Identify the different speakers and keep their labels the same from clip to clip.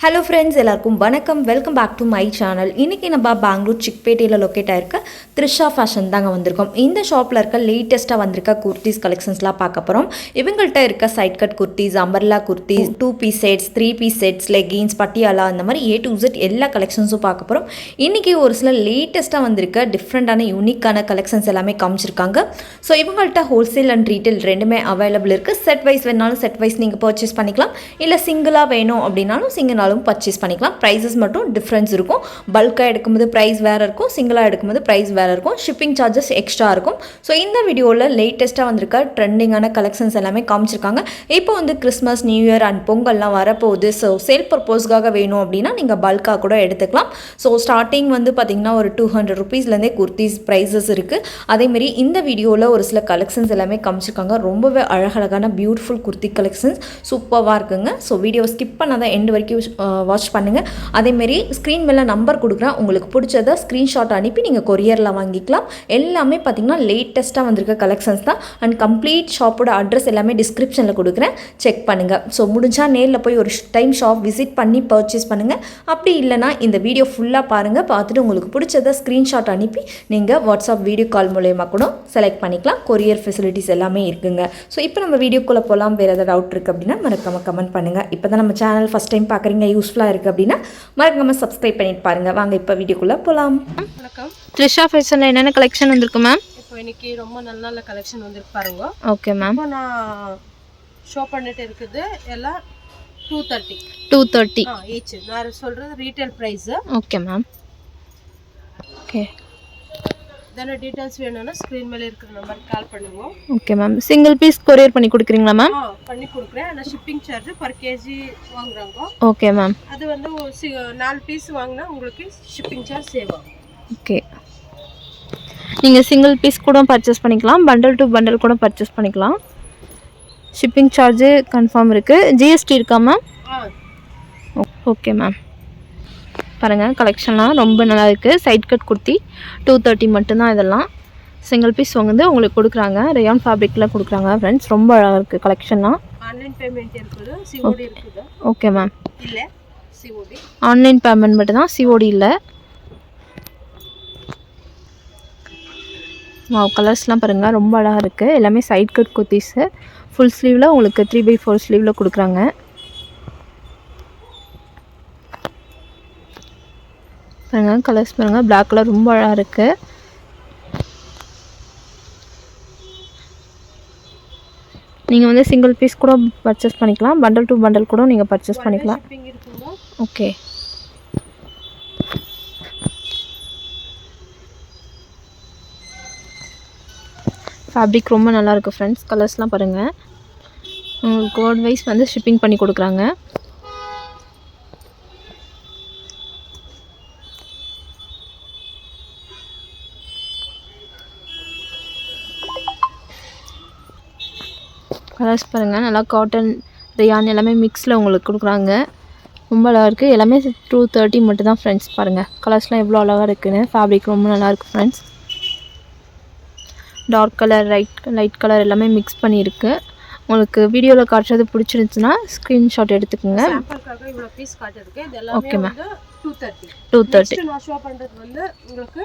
Speaker 1: Hello friends, எல்லாருக்கும் வணக்கம். Welcome back to my channel. இன்றைக்கி நம்ம பெங்களூர் சிக்பேட்டையில் லொக்கேட் ஆகிருக்க த்ரிஷா ஃபேஷன் தாங்க வந்திருக்கோம். இந்த ஷாப்பில் இருக்க லேட்டஸ்ட்டாக வந்திருக்க குர்த்திஸ் கலெக்ஷன்ஸ்லாம் பார்க்க போகிறோம். இவங்கள்ட்ட இருக்க side cut kurtis, umbrella kurtis, 2 piece sets, 3 piece sets, leggings, Patiala, இந்த மாதிரி A to Z எல்லா கலெக்ஷன்ஸும் பார்க்க போகிறோம். இன்றைக்கி ஒரு சில லேட்டஸ்ட்டாக வந்திருக்க டிஃப்ரெண்ட்டான யூனிக்கான கலெக்ஷன்ஸ் எல்லாமே காமிச்சிருக்காங்க. ஸோ இவங்கள்ட்ட ஹோல்சேல் அண்ட் ரீட்டைல் ரெண்டுமே அவைலபிள் இருக்குது. செட் வைஸ் வேணாலும் செட் வைஸ் நீங்கள் பர்ச்சேஸ் பண்ணிக்கலாம். இல்லை சிங்கிளாக வேணும் அப்படின்னாலும் சிங்கிள் பர்ச்சேஸ் பண்ணிக்கலாம். ப்ரைஸஸ் மட்டும் டிஃப்ரென்ஸ் இருக்கும். பல்காக எடுக்கும்போது ப்ரைஸ் வேறு இருக்கும், சிங்கிளாக எடுக்கும்போது ப்ரைஸ் வேறு இருக்கும். ஷிப்பிங் சார்ஜஸ் எக்ஸ்ட்ரா இருக்கும். ஸோ இந்த வீடியோவில் லேட்டஸ்ட்டாக வந்திருக்க ட்ரெண்டிங்கான கலெக்ஷன்ஸ் எல்லாமே காமிச்சிருக்காங்க. இப்போ வந்து கிறிஸ்மஸ், நியூ இயர் அண்ட் பொங்கல்லாம் வரப்போகுது. ஸோ சேல் பர்பஸ்க்காக வேணும் அப்படின்னா நீங்கள் பல்காக கூட எடுத்துக்கலாம். ஸோ ஸ்டார்டிங் வந்து பார்த்திங்கன்னா ஒரு 200 ருபீஸ்லேருந்தே குர்த்திஸ் ப்ரைஸஸ் இருக்குது. அதேமாரி இந்த வீடியோவில் ஒரு சில கலெக்ஷன்ஸ் எல்லாமே காமிச்சிருக்காங்க. ரொம்பவே அழகழகான பியூட்டிஃபுல் குர்த்தி கலெக்ஷன்ஸ் சூப்பராக இருக்குங்க. ஸோ வீடியோவை ஸ்கிப் பண்ணாதான் எண்டு வரைக்கும் வாட்ச் பண்ணுங்கள். அதேமாரி ஸ்க்ரீன் மேலே நம்பர் கொடுக்குறேன். உங்களுக்கு பிடிச்சதை ஸ்க்ரீன்ஷாட் அனுப்பி நீங்கள் கொரியரில் வாங்கிக்கலாம். எல்லாமே பார்த்திங்கன்னா லேட்டஸ்ட்டாக வந்திருக்க கலெக்ஷன்ஸ் தான். அண்ட் கம்ப்ளீட் ஷாப்போட அட்ரஸ் எல்லாமே டிஸ்கிரிப்ஷனில் கொடுக்குறேன், செக் பண்ணுங்கள். ஸோ முடிஞ்சால் நேரில் போய் ஒரு டைம் ஷாப் விசிட் பண்ணி பர்ச்சேஸ் பண்ணுங்கள். அப்படி இல்லைனா இந்த வீடியோ ஃபுல்லாக பாருங்கள். பார்த்துட்டு உங்களுக்கு பிடிச்சதை ஸ்க்ரீன்ஷாட் அனுப்பி நீங்கள் வாட்ஸ்அப் வீடியோ கால் மூலயமா கூட செலக்ட் பண்ணிக்கலாம். கொரியர் ஃபெசிலிட்டிஸ் எல்லாமே இருக்குங்க. ஸோ இப்போ நம்ம வீடியோக்குள்ளே போகலாம். வேறு ஏதாவது டவுட் இருக்குது அப்படின்னா மறக்காம கமெண்ட் பண்ணுங்கள். இப்போ தான் நம்ம சேனல் ஃபஸ்ட் டைம் பார்க்குறீங்க, யூஸ்ஃபுல்லாக இருக்குது அப்படின்னா மறக்காம சப்ஸ்கிரைப் பண்ணிட்டு பாருங்கள். வாங்க இப்போ வீடியோக்குள்ளே போகலாம்.
Speaker 2: வணக்கம்.
Speaker 3: த்ரிஷா ஃபேஷனில் என்னென்ன கலெக்ஷன் வந்திருக்கு மேம்?
Speaker 2: இப்போ இன்னைக்கு ரொம்ப நல்ல நல்ல கலெக்ஷன் வந்திருக்கு பாருங்க.
Speaker 3: Okay ma'am.
Speaker 2: இப்போ நான் ஷோ பண்ணிட்டு இருக்குது எல்லாம்
Speaker 3: 230
Speaker 2: ஈச். நான் சொல்கிறது retail price.
Speaker 3: Okay ma'am. Okay,
Speaker 2: இதெல்லாம் டீட்டெயில்ஸ் வேணும்னா ஸ்க்ரீன் மேலே இருக்கிற நம்பருக்கு கால் பண்ணுவோம்.
Speaker 3: ஓகே மேம். சிங்கிள் பீஸ் கொரியர் பண்ணி கொடுக்குறீங்களா மேம்?
Speaker 2: பண்ணி கொடுக்குறேன். ஆனால் ஷிப்பிங் சார்ஜ் பர் கேஜி வாங்குறாங்க.
Speaker 3: Okay ma'am.
Speaker 2: அது வந்து 4 பீஸ் வாங்கினா உங்களுக்கு ஷிப்பிங் சார்ஜ் சேவ் ஆகும்.
Speaker 3: ஓகே, நீங்கள் சிங்கிள் பீஸ் கூட பர்ச்சேஸ் பண்ணிக்கலாம், பண்டல் டு பண்டல் கூட பர்ச்சேஸ் பண்ணிக்கலாம். ஷிப்பிங் சார்ஜு கன்ஃபார்ம் இருக்குது. ஜிஎஸ்டி இருக்கா மேம்? Okay ma'am. பாருங்கள், கலெக்ஷன்லாம் ரொம்ப நல்லா இருக்குது. சைட் கட் குர்த்தி 230 மட்டும்தான். இதெல்லாம் சிங்கிள் பீஸ் வந்து உங்களுக்கு கொடுக்குறாங்க. ரயான் ஃபேப்ரிக்கில் கொடுக்குறாங்க ஃப்ரெண்ட்ஸ். ரொம்ப அழகாக இருக்குது கலெக்ஷன்லாம்.
Speaker 2: ஆன்லைன் பேமெண்ட் இருக்குது, சிஓடி இருக்குது.
Speaker 3: Okay ma'am.
Speaker 2: இல்லை சிஓடி,
Speaker 3: ஆன்லைன் பேமெண்ட் மட்டும்தான், சிஓடி இல்லை. கலர்ஸ்லாம் பாருங்கள், ரொம்ப அழகாக இருக்குது. எல்லாமே சைட் கட் குர்த்திஸு. ஃபுல் ஸ்லீவில் உங்களுக்கு 3/4 ஸ்லீவில் கொடுக்குறாங்க. பாருங்கள், கலர்ஸ் பாருங்கள். பிளாக் கலர் ரொம்ப அழகாக இருக்குது. நீங்கள் வந்து சிங்கிள் பீஸ் கூட பர்ச்சேஸ் பண்ணிக்கலாம், பண்டல் டு பண்டல் கூட நீங்கள் பர்ச்சேஸ் பண்ணிக்கலாம். ஓகே, ஃபேப்ரிக் ரொம்ப நல்லாயிருக்கு ஃப்ரெண்ட்ஸ். கலர்ஸ்லாம் பாருங்கள். உங்களுக்கு கோட் வைஸ் வந்து ஷிப்பிங் பண்ணி கொடுக்குறாங்க. கலர்ஸ் பாருங்கள், நல்லா காட்டன், ரயான் எல்லாமே மிக்ஸில் உங்களுக்கு கொடுக்குறாங்க. ரொம்ப அழகாக இருக்குது. எல்லாமே 230 மட்டும் தான் ஃப்ரெண்ட்ஸ். பாருங்கள் கலர்ஸ்லாம் எவ்வளோ அழகாக இருக்குதுன்னு. ஃபேப்ரிக் ரொம்ப நல்லாயிருக்கு friends. Dark colour, light colour எல்லாமே மிக்ஸ் பண்ணியிருக்கு. உங்களுக்கு வீடியோவில் காட்டுறது பிடிச்சிருந்துச்சுன்னா ஸ்க்ரீன்ஷாட் எடுத்துக்கோங்க. Okay ma'am. 230
Speaker 2: நான் ஷோ பண்ணுறது வந்து உங்களுக்கு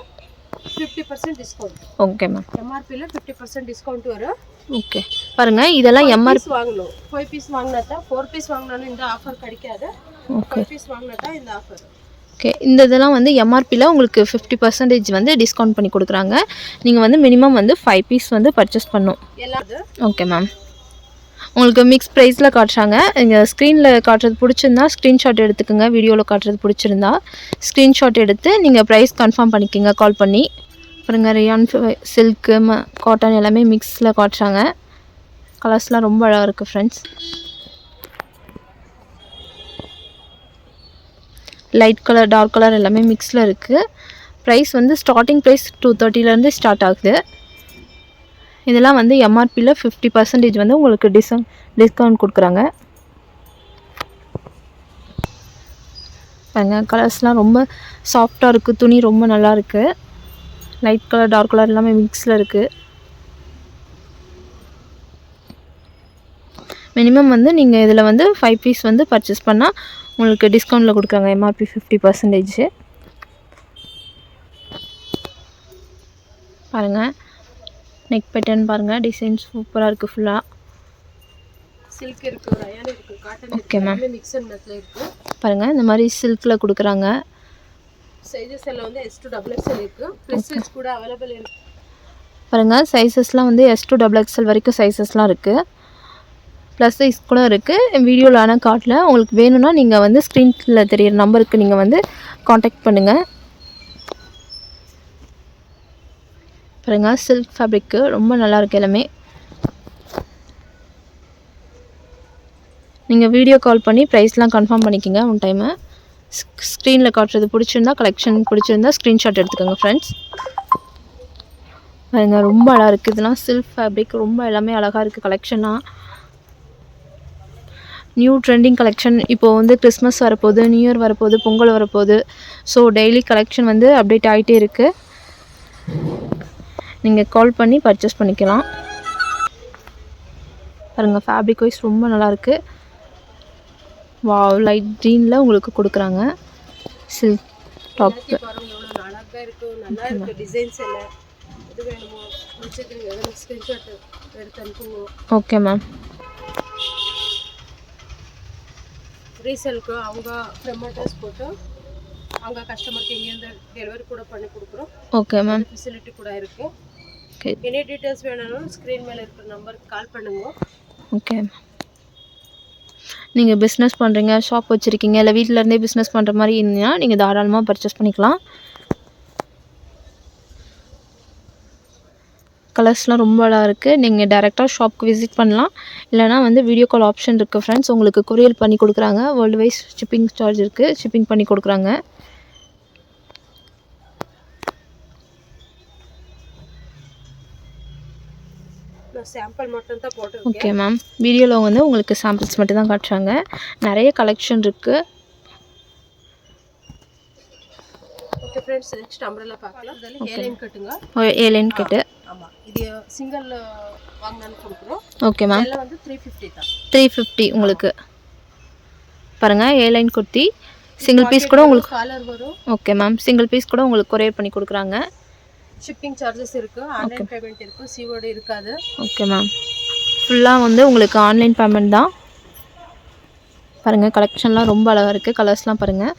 Speaker 2: 50% டிஸ்கவுண்ட்.
Speaker 3: Okay ma'am.
Speaker 2: எம்ஆர்பியில் 50% டிஸ்கவுண்ட் வரும்.
Speaker 3: ஓகே, பாருங்கள் இதெல்லாம் எம்ஆர்பி
Speaker 2: வாங்கணும். 5 பீஸ் வாங்கினா தான், 4 பீஸ் வாங்கினாலும் இந்த ஆஃபர் கிடைக்காது. 5 பீஸ் வாங்கினா தான் இந்த ஆஃபர்.
Speaker 3: ஓகே, இந்த இதெல்லாம் வந்து எம்ஆர்பியில் உங்களுக்கு 50% வந்து டிஸ்கவுண்ட் பண்ணி கொடுக்குறாங்க. நீங்கள் வந்து மினிமம் வந்து 5 பீஸ் வந்து பர்ச்சேஸ் பண்ணணும். Okay ma'am. உங்களுக்கு மிக்ஸ் ப்ரைஸில் காட்டுறாங்க. இங்கே ஸ்க்ரீனில் காட்டுறது பிடிச்சிருந்தா ஸ்க்ரீன்ஷாட் எடுத்துக்கோங்க. வீடியோவில் காட்டுறது பிடிச்சிருந்தா ஸ்க்ரீன்ஷாட் எடுத்து நீங்கள் ப்ரைஸ் கன்ஃபார்ம் பண்ணிக்கோங்க கால் பண்ணி. பாருங்க, ரயான் சில்க்கு, காட்டன் எல்லாமே மிக்ஸில் காட்டுறாங்க. கலர்ஸ்லாம் ரொம்ப அழகாக இருக்குது friends. Light colour, dark colour எல்லாமே மிக்ஸில் இருக்குது. ப்ரைஸ் வந்து ஸ்டார்டிங் ப்ரைஸ் 230லேருந்து ஸ்டார்ட் ஆகுது. இதெல்லாம் வந்து எம்ஆர்பியில் 50% வந்து உங்களுக்கு டிஸ்கவுண்ட் கொடுக்குறாங்க. பாருங்க, கலர்ஸ்லாம் ரொம்ப சாஃப்டாக இருக்குது. துணி ரொம்ப நல்லா இருக்குது. லைட் கலர், டார்க் கலர் எல்லாமே மிக்ஸில் இருக்குது. மினிமம் வந்து நீங்கள் இதில் வந்து 5 பீஸ் வந்து பர்ச்சேஸ் பண்ணால் உங்களுக்கு டிஸ்கவுண்ட்டில் கொடுக்குறாங்க. எம்ஆர்பி 50%. பாருங்கள் நெக் பேட்டர்ன் பாருங்கள், டிசைன் சூப்பராக இருக்குது. ஃபுல்லாக
Speaker 2: சில்க் இருக்குது, ரயான் இருக்குது, cotton
Speaker 3: okay ma'am.
Speaker 2: Mix and மேட்ச்ல இருக்குது.
Speaker 3: பாருங்கள் இந்த மாதிரி சில்கில் கொடுக்குறாங்க.
Speaker 2: சைஸஸ் எல்லாம் வந்து S to XXL இருக்குது. ப்ளஸ் சைஸ் கூட அவைலபிள் இருக்குது.
Speaker 3: பாருங்கள் சைஸஸ்லாம் வந்து S to XXL வரைக்கும் சைஸஸ்லாம் இருக்குது. ப்ளஸ் சைஸ் கூட இருக்குது. வீடியோவில் ஆனால் காட்டல. உங்களுக்கு வேணும்னா நீங்கள் வந்து ஸ்க்ரீனில் தெரியிற நம்பருக்கு நீங்கள் வந்து காண்டாக்ட் பண்ணுங்கள். பாருங்கள் சில்க் ஃபேப்ரிக்கு ரொம்ப நல்லாயிருக்கு எல்லாமே. நீங்கள் வீடியோ கால் பண்ணி ப்ரைஸ்லாம் கன்ஃபார்ம் பண்ணிக்கோங்க ஒன் டைமு. ஸ்க்ரீனில் காட்டுறது பிடிச்சிருந்தா, கலெக்ஷன் பிடிச்சிருந்தா ஸ்க்ரீன்ஷாட் எடுத்துக்கோங்க ஃப்ரெண்ட்ஸ். பாருங்கள் ரொம்ப அழகாக இருக்குது. இதெல்லாம் சில்க் ஃபேப்ரிக் ரொம்ப எல்லாமே அழகாக இருக்குது. கலெக்ஷனாக நியூ ட்ரெண்டிங் கலெக்ஷன். இப்போது வந்து கிறிஸ்மஸ் வரப்போகுது, நியூ இயர் வரப்போகுது, பொங்கல் வரப்போகுது. ஸோ டெய்லி கலெக்ஷன் வந்து அப்டேட் ஆகிட்டே இருக்குது. நீங்கள் கால் பண்ணி பர்ச்சேஸ் பண்ணிக்கலாம். பாருங்கள் ஃபேப்ரிக் வைஸ் ரொம்ப நல்லாயிருக்கு. வாவ் லைட் க்ரீனில் உங்களுக்கு கொடுக்குறாங்க சில்க் டாப்பு.
Speaker 2: அழகாக இருக்குது, நல்லா இருக்குது. டிசைன்ஸ் எல்லாம் எது வேணுமோ பிடிச்சது எதனா ஸ்க்ரீன்ஷாட் எடுத்து அனுப்புங்க.
Speaker 3: Okay ma'am.
Speaker 2: ரீசேலுக்கு அவங்க ப்ரமோட்டர்ஸ் போட்டு அவங்க கஸ்டமருக்கு இங்கேருந்து டெலிவரி கூட பண்ணி கொடுக்குறோம்.
Speaker 3: Okay ma'am.
Speaker 2: ஃபெசிலிட்டி கூட இருக்குது.
Speaker 3: ஓகே
Speaker 2: எனி டீட்டெயில்ஸ் வேணும்னாலும் ஸ்க்ரீன் மேலே இருக்கிற நம்பருக்கு கால் பண்ணுங்க.
Speaker 3: Okay ma'am. நீங்கள் பிஸ்னஸ் பண்ணுறீங்க, ஷாப் வச்சுருக்கீங்க, இல்லை வீட்டிலேருந்தே பிஸ்னஸ் பண்ணுற மாதிரி இருந்தீங்கன்னா நீங்கள் தாராளமாக பர்ச்சேஸ் பண்ணிக்கலாம். கலர்ஸ்லாம் ரொம்ப அழகாக இருக்குது. நீங்கள் டேரெக்டாக ஷாப்புக்கு விசிட் பண்ணலாம். இல்லைனா வந்து வீடியோ கால் ஆப்ஷன் இருக்குது ஃப்ரெண்ட்ஸ். உங்களுக்கு கொரியர் பண்ணி கொடுக்குறாங்க. வேர்ல்டு வைஸ் ஷிப்பிங் சார்ஜ் இருக்குது, ஷிப்பிங் பண்ணி கொடுக்குறாங்க.
Speaker 2: சாம்பிள் மட்டும் தான் போட்டு.
Speaker 3: Okay ma'am. வீடியோவில் வந்து உங்களுக்கு சாம்பிள்ஸ் மட்டும் தான் காட்டுறாங்க. நிறைய கலெக்ஷன் இருக்குது.
Speaker 2: ஓகே ஃப்ரெண்ட்ஸ், நெக்ஸ்ட் அம்ப்ரெல்லா பார்க்கலாம். இதெல்லாம் ஏலைன் கட்டுங்க.
Speaker 3: ஏலைன் கட்டு.
Speaker 2: ஆமாம், இது சிங்கிள் வாங்கணும்னு கொடுக்குறோம்.
Speaker 3: Okay ma'am.
Speaker 2: இதெல்லாம் வந்து 350 தான்.
Speaker 3: 350 உங்களுக்கு. பாருங்கள் ஏலைன் குர்த்தி சிங்கிள் பீஸ் கூட உங்களுக்கு
Speaker 2: காலர் வரும்.
Speaker 3: ஓகே மேம். சிங்கிள் பீஸ் கூட உங்களுக்கு கொரியர் பண்ணி கொடுக்குறாங்க.
Speaker 2: ஷிப்பிங் சார்ஜஸ் இருக்குது, ஆன்லைன் பேமெண்ட் இருக்குது, சிஓடி இருக்காது.
Speaker 3: Okay ma'am. ஃபுல்லாக வந்து உங்களுக்கு ஆன்லைன் பேமெண்ட் தான். பாருங்கள் கலெக்ஷன்லாம் ரொம்ப அழகாக இருக்குது. கலர்ஸ்லாம் பாருங்கள்.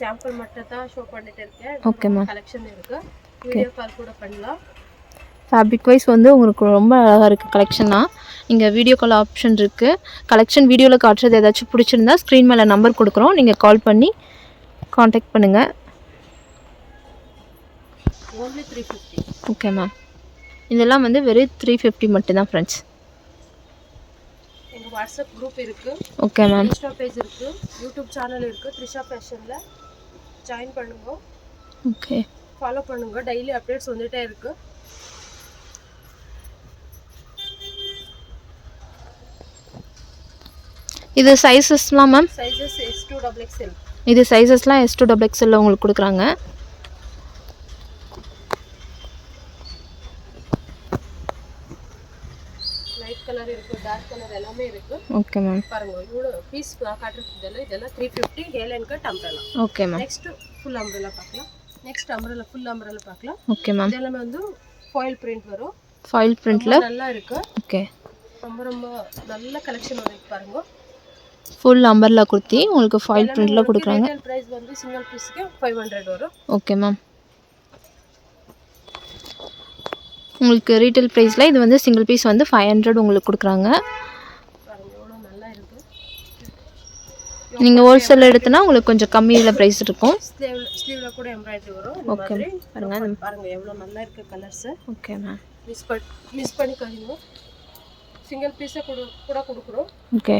Speaker 2: சாம்பிள் மட்டும் தான் ஷோ பண்ணிட்டு இருக்கேன்.
Speaker 3: Okay ma'am.
Speaker 2: கலெக்ஷன் இருக்குது, வீடியோ கால் கூட பண்ணலாம்.
Speaker 3: ஃபேப்ரிக் வைஸ் வந்து உங்களுக்கு ரொம்ப அழகாக இருக்குது கலெக்ஷனாக. நீங்கள் வீடியோ கால் ஆப்ஷன் இருக்குது. கலெக்ஷன் வீடியோவில் காட்டுறது ஏதாச்சும் பிடிச்சிருந்தா ஸ்க்ரீன் மேலே நம்பர் கொடுக்குறோம். நீங்கள் கால் பண்ணி காண்டாக்ட் பண்ணுங்கள்.
Speaker 2: only 350.
Speaker 3: Okay ma'am. இதெல்லாம் வந்து வெறும் 350 மட்டும்தான் ஃப்ரெண்ட்ஸ்.
Speaker 2: எங்கள் வாட்ஸ்அப் குரூப் இருக்குது.
Speaker 3: Okay ma'am.
Speaker 2: இன்ஸ்டா பேஜ் இருக்குது, யூடியூப் சேனல் இருக்குது. த்ரிஷா ஃபேஷனில் ஜாயின் பண்ணுங்க,
Speaker 3: ஓகே
Speaker 2: ஃபாலோ பண்ணுங்க. டெய்லி அப்டேட்ஸ் வந்துகிட்டே இருக்குது.
Speaker 3: இது சைஸஸ்லாம் ma'am?
Speaker 2: Sizes S to XXL.
Speaker 3: இது சைஸஸ்லாம் S to XXL உங்களுக்கு கொடுக்குறாங்க.
Speaker 2: லைட் கலர் இருக்குது, டார்க் கலர் எல்லாமே இருக்குது.
Speaker 3: Okay ma'am.
Speaker 2: பாருங்க இவ்வளோ பீஸ் காட்டுறது. இதெல்லாம் 350 ஹேலைன் cut umbrella.
Speaker 3: Okay ma'am.
Speaker 2: Next full umbrella பார்க்கலாம். நெக்ஸ்ட் அம்ப்ரெல்லா ஃபுல் அம்ப்ரெல்லா பார்க்கலாம்.
Speaker 3: Okay ma'am.
Speaker 2: இதெல்லாமே வந்து ஃபாயில் பிரிண்ட் வரும்.
Speaker 3: ஃபாயில் பிரிண்ட்டில்
Speaker 2: நல்லா இருக்குது.
Speaker 3: ஓகே.
Speaker 2: ரொம்ப ரொம்ப நல்ல கலெக்ஷன் வந்து பாருங்க.
Speaker 3: ஃபுல் அம்பர்லா குர்த்தி உங்களுக்கு ஃபாயில் பிரிண்ட்டில் கொடுக்குறாங்க.
Speaker 2: ரீட்டைல் பிரைஸ் வந்து சிங்கிள் பீஸ்க்கு 500 வரும்.
Speaker 3: Okay ma'am. உங்களுக்கு ரீட்டைல் ப்ரைஸில் இது வந்து சிங்கிள் பீஸ் வந்து 500 உங்களுக்கு கொடுக்குறாங்க.
Speaker 2: பாருங்க எவ்வளோ நல்லா இருக்குது.
Speaker 3: நீங்கள் ஹோல்சேல் எடுத்தனா உங்களுக்கு கொஞ்சம் கம்மியில் ப்ரைஸ் இருக்கும்.
Speaker 2: ஸ்லீவ்ல கூட எம்ப்ராய்டரி வரும்.
Speaker 3: ஓகே பாருங்க.
Speaker 2: பாருங்க எவ்வளோ நல்லா இருக்கு கலர்ஸ்.
Speaker 3: Okay ma'am.
Speaker 2: மிஸ் பண்ணிக்காதீங்க. சிங்கிள் பீஸை கூட கொடுக்குறோம்.
Speaker 3: ஓகே.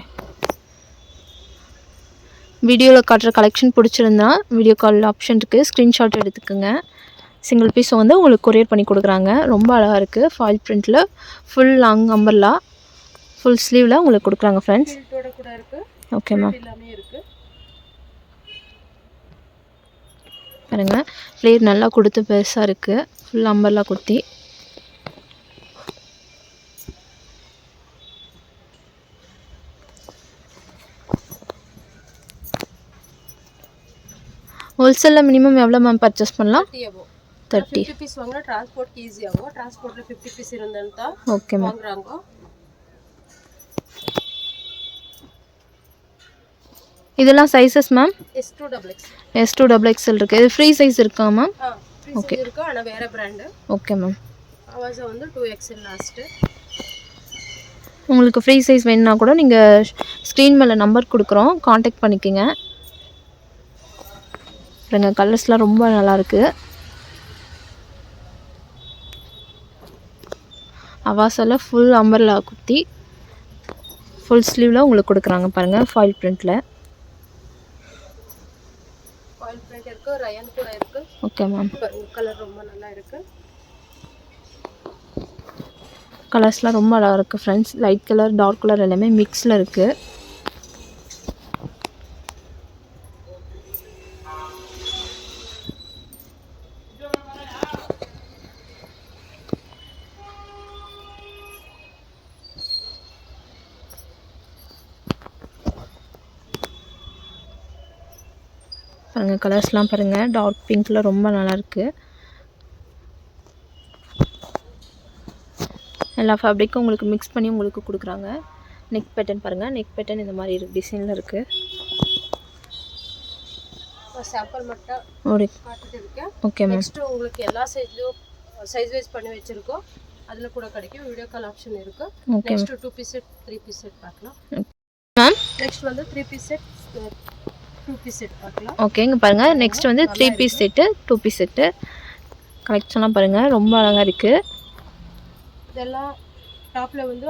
Speaker 3: வீடியோவில் காட்டுற கலெக்ஷன் பிடிச்சிருந்தா வீடியோ கால் ஆப்ஷன் இருக்குது, ஸ்க்ரீன்ஷாட் எடுத்துக்கோங்க. சிங்கிள் பீஸை வந்து உங்களுக்கு கொரியர் பண்ணி கொடுக்குறாங்க. ரொம்ப அழகாக இருக்குது. ஃபாயில் பிரிண்ட்டில் ஃபுல் லாங் அம்பர்லா ஃபுல் ஸ்லீவில் உங்களுக்கு கொடுக்குறாங்க ஃப்ரெண்ட்ஸ்.
Speaker 2: கூட இருக்குது.
Speaker 3: Okay ma'am.
Speaker 2: எல்லாமே இருக்குது.
Speaker 3: பாருங்கள் ஃப்ளேர் நல்லா கொடுத்து பெருசாக இருக்குது. Full umbrella kurti. ஹோல்சேலில் மினிமம் எவ்வளோ மேம் பர்ச்சேஸ் பண்ணலாம்?
Speaker 2: 30 above.
Speaker 3: 30.
Speaker 2: 50 பீஸ் வாங்கினா டிரான்ஸ்போர்ட் ஈஸி ஆகும். டிரான்ஸ்போர்ட்ல 50 பீஸ் இருந்தா
Speaker 3: ஓகே மேம்.
Speaker 2: வாங்குறாங்க.
Speaker 3: இதெல்லாம் சைஸஸ் மேம்?
Speaker 2: S2XXL
Speaker 3: இருக்குது. இது ஃப்ரீ சைஸ் இருக்கா மேம்?
Speaker 2: ஓகே இருக்கு. ஆனா வேற பிராண்ட்.
Speaker 3: Okay ma'am.
Speaker 2: அவாஸா வந்து 2XL லாஸ்ட்.
Speaker 3: உங்களுக்கு ஃப்ரீ சைஸ் வேணும்னா கூட நீங்கள் ஸ்க்ரீன் மேலே நம்பர் கொடுக்குறோம், காண்டாக்ட் பண்ணிக்கோங்க. பாருங்க கலர்ஸ்லாம் ரொம்ப நல்லாயிருக்கு. அவாஸாவில் ஃபுல் அம்பர்லா குர்த்தி, ஃபுல் ஸ்லீவில் உங்களுக்கு கொடுக்குறாங்க பாருங்கள், ஃபாயில் பிரிண்டில்.
Speaker 2: ஃபாயில் பிரிண்ட் இருக்கு, ரயான் கூட இருக்கு.
Speaker 3: Okay ma'am.
Speaker 2: கலர் ரொம்ப நல்லா இருக்கு.
Speaker 3: கலர்ஸ்லாம் ரொம்ப நல்லா இருக்குது friends. Light colour, dark colour எல்லாமே மிக்ஸில் இருக்குது. பாருங்கள் கலர்ஸ்லாம் பாருங்கள், டார்க் பிங்க்கில் ரொம்ப நல்லாயிருக்கு. எல்லா ஃபேப்ரிக்கும் உங்களுக்கு மிக்ஸ் பண்ணி உங்களுக்கு கொடுக்குறாங்க. நெக் பேட்டர்ன் பாருங்கள், நெக் பேட்டர்ன் இந்த மாதிரி டிசைனில் இருக்குது.
Speaker 2: சாம்பிள் மட்டும் காட்டிட்டு இருக்கேன்.
Speaker 3: Okay ma'am.
Speaker 2: நெக்ஸ்ட் உங்களுக்கு எல்லா சைஸ்லயும் சைஸ் வைஸ் பண்ணி வச்சிருக்கோம். அதுல கூட கிடைக்கும். Video call option okay.
Speaker 3: ஓகே.
Speaker 2: நெக்ஸ்ட் 2 பீஸ் செட் 3 பீஸ் செட் பார்க்கலாம்
Speaker 3: மேம்.
Speaker 2: நெக்ஸ்ட் வந்து 3 பீஸ் செட் 2 பீஸ் செட் பார்க்கலாம்.
Speaker 3: ஓகே இங்கே பாருங்கள், நெக்ஸ்ட் வந்து 3 பீஸ் செட்டு 2 பீஸ் செட்டு கலெக்ஷன்லாம் பாருங்கள், ரொம்ப அழகாக இருக்குது.
Speaker 2: இதெல்லாம் டாப்ல வந்து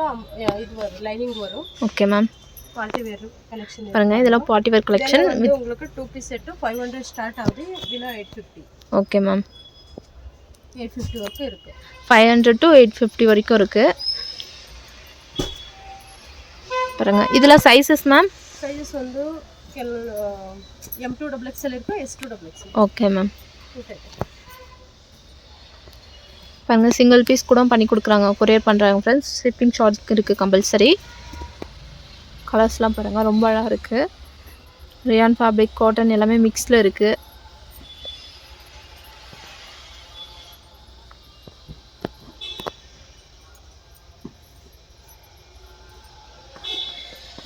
Speaker 2: இது வரும், லைனிங் வரும்.
Speaker 3: Okay ma'am.
Speaker 2: Party wear collection
Speaker 3: பாருங்கள், இதெல்லாம் பார்ட்டி வேர் கலெக்ஷன்.
Speaker 2: வந்து உங்களுக்கு 2 பீஸ் செட் 500 ஸ்டார்ட் ஆகுது. பிலோ 850.
Speaker 3: Okay ma'am.
Speaker 2: 850 வரைக்கும் இருக்கு.
Speaker 3: 500 to 850 வரைக்கும் இருக்குது. பாருங்கள் இதெல்லாம் சைஸஸ் மேம்?
Speaker 2: சைஸஸ் வந்து M2XXL இருக்கு, S2XXL.
Speaker 3: Okay ma'am. பாருங்கள் சிங்கிள் பீஸ் கூட பண்ணி கொடுக்குறாங்க, கொரியர் பண்ணுறாங்க ஃப்ரெண்ட்ஸ். ஷிப்பிங் சார்ஜ் இருக்குது கம்பல்சரி. கலர்ஸ்லாம் பாருங்கள் ரொம்ப அழகாக இருக்குது. ரியான் ஃபேப்ரிக், காட்டன் எல்லாமே மிக்ஸில் இருக்குது.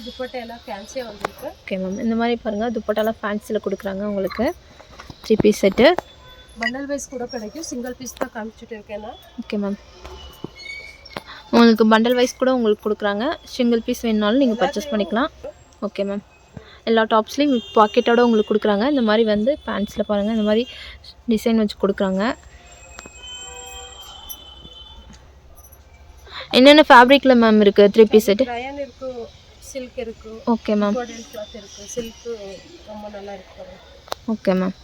Speaker 2: துப்பட்டா எல்லாம் ஃபேன்சியாக வந்துருக்கு.
Speaker 3: Okay ma'am. இந்த மாதிரி பாருங்கள் துப்பட்டாலாம் ஃபேன்சியில் கொடுக்குறாங்க உங்களுக்கு. 3 பீஸ் செட்டு.
Speaker 2: பண்டல் வைஸ் கூட கிடைக்கும். சிங்கிள் பீஸ் தான் காமிச்சிட்டு இருக்கேன் நான்.
Speaker 3: Okay ma'am. உங்களுக்கு பண்டல் வைஸ் கூட உங்களுக்கு கொடுக்குறாங்க. சிங்கிள் பீஸ் வேணுனாலும் நீங்கள் பர்ச்சேஸ் பண்ணிக்கலாம். Okay ma'am. எல்லா டாப்ஸ்லேயும் பாக்கெட்டோட உங்களுக்கு கொடுக்குறாங்க. இந்த மாதிரி வந்து பேண்ட்ஸில் பாருங்கள், இந்த மாதிரி டிசைன் வச்சு கொடுக்குறாங்க. என்னென்ன ஃபேப்ரிக்கில் மேம் இருக்குது 3 பீஸ் செட்டு?
Speaker 2: ரயான் இருக்கு, சில்க் இருக்கு.
Speaker 3: Okay ma'am.
Speaker 2: கோல்டன் கிளாத் இருக்கு. சில்க் ரொம்ப நல்லா இருக்கு.
Speaker 3: Okay ma'am.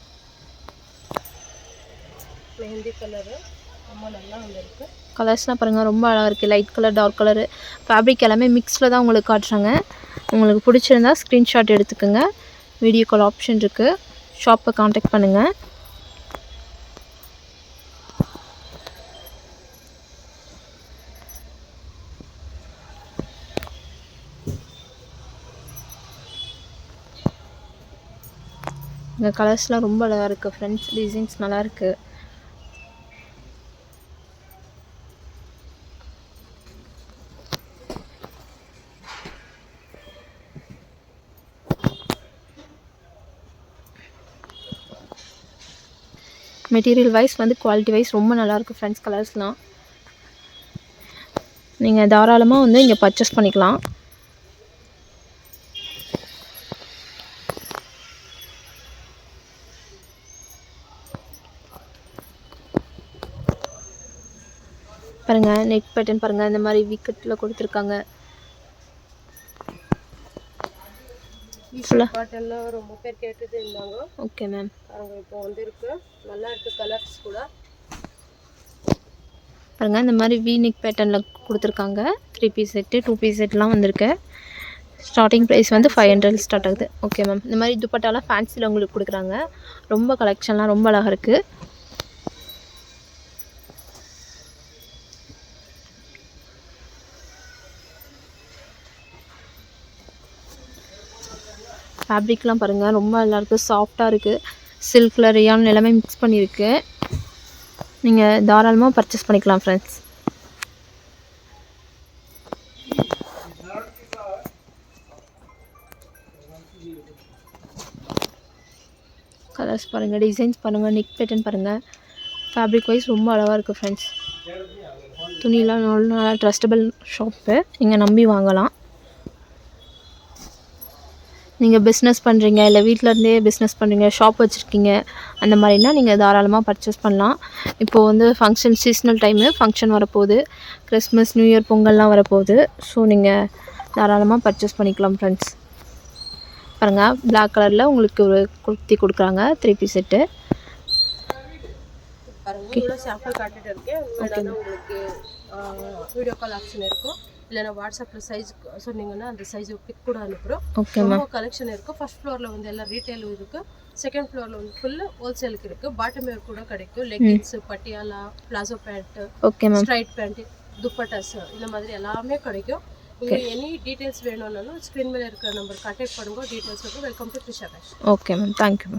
Speaker 2: மெஹந்தி கலர் ரொம்ப நல்லா வந்திருக்கு.
Speaker 3: கலர்ஸ்லாம் பாருங்கள் ரொம்ப அழகாக இருக்குது. Light colour, dark colour, fabric எல்லாமே மிக்ஸில் தான் உங்களுக்கு காட்டுறாங்க. உங்களுக்கு பிடிச்சிருந்தா ஸ்க்ரீன்ஷாட் எடுத்துக்கோங்க. வீடியோ கால் ஆப்ஷன் இருக்குது. ஷாப்பை காண்டாக்ட் பண்ணுங்கள். இந்த கலர்ஸ்லாம் ரொம்ப அழகாக இருக்குது ஃப்ரெண்ட்ஸ். டிசைன்ஸ் நல்லாயிருக்கு. மெட்டீரியல் வைஸ் வந்து குவாலிட்டி வைஸ் ரொம்ப நல்லாயிருக்கு ஃப்ரெண்ட்ஸ். கலர்ஸ்லாம் நீங்கள் தாராளமாக வந்து இங்கே பர்ச்சேஸ் பண்ணிக்கலாம். பாருங்கள் நெக் பேட்டர்ன் பாருங்கள், இந்த மாதிரி விக்கெட்டில் கொடுத்துருக்காங்க.
Speaker 2: காட்டன்ல ரொம்ப பேர் கேட்டது இருந்தாங்க.
Speaker 3: Okay ma'am.
Speaker 2: அவங்க இப்போ வந்திருக்கு. நல்லா இருக்கு கலர்ஸ் கூட.
Speaker 3: பாருங்கள் இந்த மாதிரி வி நெக் பேட்டர்னில் கொடுத்துருக்காங்க. 3 பீஸ் செட்டு 2 பீஸ் செட்லாம் வந்திருக்கு. ஸ்டார்டிங் ப்ரைஸ் வந்து 500 ஸ்டார்ட் ஆகுது. Okay ma'am. இந்த மாதிரி துப்பட்டாலாம் ஃபேன்சியில் உங்களுக்கு கொடுக்குறாங்க. ரொம்ப கலெக்ஷன்லாம் ரொம்ப அழகாக இருக்குது. ஃபேப்ரிக்லாம் பாருங்கள் ரொம்ப நல்லாயிருக்கு, சாஃப்டாக இருக்குது. சில்கில் ரியான் எல்லாமே மிக்ஸ் பண்ணியிருக்கு. நீங்கள் தாராளமாக பர்ச்சேஸ் பண்ணிக்கலாம் ஃப்ரெண்ட்ஸ். கலர்ஸ் பாருங்கள், டிசைன்ஸ் பாருங்கள், நெக் பேட்டர்ன் பாருங்கள். ஃபேப்ரிக் வைஸ் ரொம்ப அழகாக இருக்குது ஃப்ரெண்ட்ஸ். துணியெலாம் நல்லா ட்ரஸ்டபிள் ஷாப்பு, நீங்கள் நம்பி வாங்கலாம். நீங்கள் பிஸ்னஸ் பண்ணுறீங்க, இல்லை வீட்டில் இருந்தே பிஸ்னஸ் பண்ணுறீங்க, ஷாப் வச்சுருக்கீங்க, அந்த மாதிரினா நீங்கள் தாராளமாக பர்ச்சேஸ் பண்ணலாம். இப்போது வந்து ஃபங்க்ஷன் சீஸ்னல் டைமு, ஃபங்க்ஷன் வரப்போகுது, கிறிஸ்மஸ் நியூ இயர் பொங்கல்லாம் வரப்போகுது. ஸோ நீங்கள் தாராளமாக பர்ச்சேஸ் பண்ணிக்கலாம் ஃப்ரெண்ட்ஸ். பாருங்கள், பிளாக் கலரில் உங்களுக்கு ஒரு குர்த்தி கொடுக்குறாங்க, 3 பீஸ் செட்டு.
Speaker 2: பாருங்க, இவ்வளோ சாம்பிள் காட்டிட்டு இருக்கேன். வேணாலும் உங்களுக்கு வீடியோ கால் ஆப்ஷன் இருக்கும், இல்லைனா வாட்ஸ்அப்பில் சைஸ் சொன்னீங்கன்னா அந்த சைஸ் பிக் கூட அனுப்புகிறோம்.
Speaker 3: ஓகே
Speaker 2: ரொம்ப
Speaker 3: மேம்.
Speaker 2: கலெக்ஷன் இருக்கும். ஃபர்ஸ்ட் ஃப்ளோரில் வந்து எல்லாம் ரீட்டைலும் இருக்குது, செகண்ட் ஃப்ளோரில் வந்து ஃபுல்லு ஹோல்சேலுக்கு இருக்குது. பாட்டம் வேர் கூட கிடைக்கும், leggings, Patiala, palazzo pant,
Speaker 3: okay ma'am.
Speaker 2: Straight pant, dupattas, இந்த மாதிரி எல்லாமே கிடைக்கும். உங்களுக்கு எனி டீட்டெயில்ஸ் வேணும்னாலும் ஸ்க்ரீன் மேலே இருக்கிற நம்பர் கான்டாக்ட் பண்ணுங்க. டீட்டெயில்ஸ் இருக்கும். Welcome to Trisha fashion.
Speaker 3: Okay ma'am, thank you ma'am.